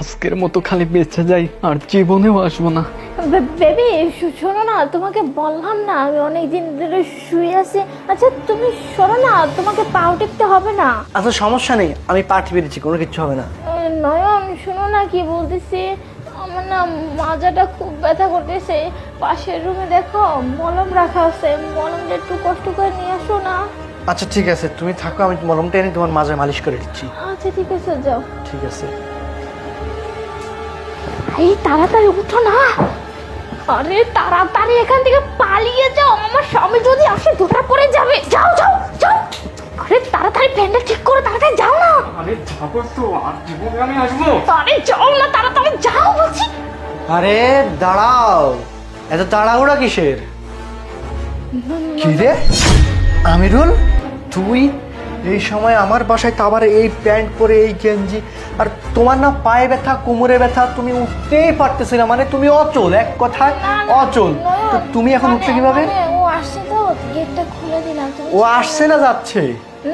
আজকের মতো খালি বেঁচে যাই, আর জীবনেও আসবো না। বেবি শোনো না, তোমাকে বললাম না আমি অনেক দিন ধরে শুয়ে আছি। আচ্ছা তুমি শোনো না, তোমাকে পাও টিপতে হবে না। আচ্ছা সমস্যা নেই, আমি পা টিপে দিচ্ছি, কোনো কিছু হবে না। নয়ন শোনো না কি বলতেছি, আমার না মাজাটা খুব ব্যথা করতেছে। পাশের রুমে দেখো মলম রাখা আছে, মলমটা একটু কষ্ট করে নিয়ে আসো না। আচ্ছা ঠিক আছে, তুমি থাকো, আমি মলমটা এনে তোমার মাঝে মালিশ করে দিচ্ছি। আচ্ছা ঠিক আছে যাও। ঠিক আছে। এই তাড়াতাড়ি উঠো না, আরে তাড়াতাড়ি এখান থেকে পালিয়ে যাও, আমার স্বামী যদি আসে ধরা পড়ে যাবে। যাও যাও যাও, আরে তাড়াতাড়ি প্যান্ডেল ঠিক করে তাড়াতাড়ি যাও না। আরে যাবো তো, আর জীবনে আমি আসবো। আরে যাও না, তাড়াতাড়ি যাও বলছি। আরে দাঁড়াও, এত তাড়াহুড়া কিসের? কি রে আমিরুল, তুই এই সময় আমার বাসায়, তো আবার এই প্যান্ট পরে, এই গেঞ্জি, আর তোমার না পায়ে ব্যথা, কোমরে ব্যথা, তুমি উঠতেই পারতেছি না, মানে তুমি অচল, এক কথায় অচল। তো তুমি এখন উঠতে কিভাবে? ও আসছে তো, গেটটা খুলে দিলাম। ও আসছে না যাচ্ছে?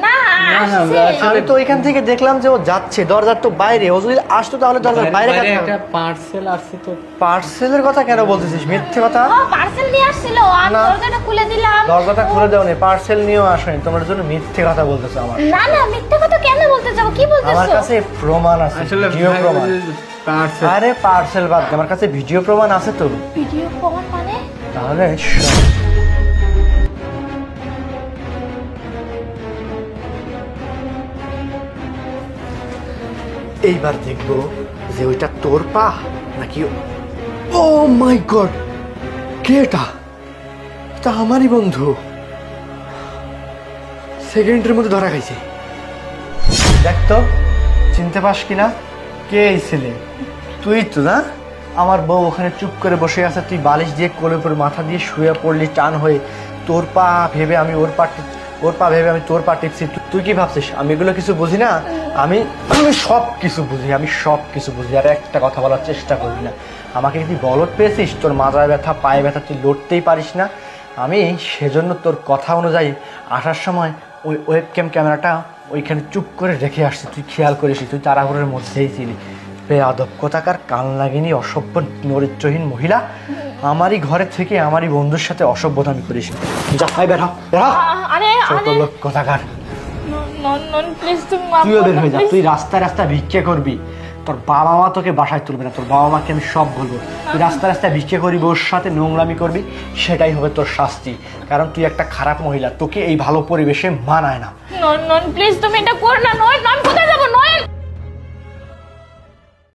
না আসছে। আমি তো এখান থেকে দেখলাম যে ও যাচ্ছে, দরজার তো বাইরে। ও যদি আসতো তাহলে দরজার বাইরে একটা পার্সেল আসছে তো। পার্সেলের কথা কেন বলতেছিস? মিথ্যে কথা। ও পার্সেল নিয়ে আসছিল, আমি না। দরজাটা খুলে দিলাম। দরজাটা খুলে দাওনি, পার্সেল নিয়েও আসেনি, তোমার জন্য মিথ্যে কথা বলতেছো। আমার না না, মিথ্যা কথা কেন বলতে যাবো, কি আমার বলতেছো? কাছে প্রমাণ আছে, আসলে ভিডিও প্রমাণ। পার্সেল। আরে পার্সেল বাদ দে, আমার কাছে ভিডিও প্রমাণ আছে তো। ভিডিও প্রমাণ মানে? তাহলে শোন। এইবার দেখবো যে ওইটা তোর পা নাকি। ও মাই গড, কে এটা? এটা আমারই বন্ধু, সেকেন্ডের মধ্যে ধরা খাইছে। দেখ তো, চিনতে পাস কিনা? কে এই ছেলে? তুই তো না? আমার বউ ওখানে চুপ করে বসে আছে, তুই বালিশ দিয়ে কোলের উপর মাথা দিয়ে শুয়ে পড়লি টান হয়ে। তোর পা ভেবে আমি ওর পা ভেবে আমি তোর পা টিপছি। তুই কি ভাবছিস আমি এগুলো কিছু বুঝি না? আমি আমি সব কিছু বুঝি, আমি সব কিছু বুঝি। আর একটা কথা বলার চেষ্টা করবি না। আমাকে কি বলদ পেয়েছিস? তোর মাথায় ব্যথা, পায়ে ব্যথা, তুই লড়তেই পারিস না। আমি সেজন্য তোর কথা অনুযায়ী আসার সময় ওই ওয়েবক্যাম ক্যামেরাটা ওইখানে চুপ করে রেখে আসছি। তুই খেয়াল করিস, তুই তাড়াহুড়োর মধ্যেই ছিলি। বেয়াদব কোথাকার, কান লাগেনি, অসভ্য চরিত্রহীন মহিলা। আমারই ঘরে থেকে আমারই বন্ধুর সাথে অসভ্যতামি করিস। যা, বের হ, বের হ। আরে ছোট লোক কোথাকার। নন নন প্লিজ তুমি মাফ তুইও বের করো, হয়ে যা, please। তুই রাস্তায় রাস্তায় ভিক্ষে করবি। তোর বাবা মা তোকে বাসায় তুলবে না, তোর বাবা মাকে আমি সব বলবো। তুই রাস্তায় রাস্তায় ভিক্ষে করবি, ওর সাথে নোংরামি করবি, সেটাই হবে তোর শাস্তি। কারণ তুই একটা খারাপ মহিলা, তোকে এই ভালো পরিবেশে মানায় না। নন নন প্লিজ তুমি এটা করো না। নন নন কোথায় যাবো?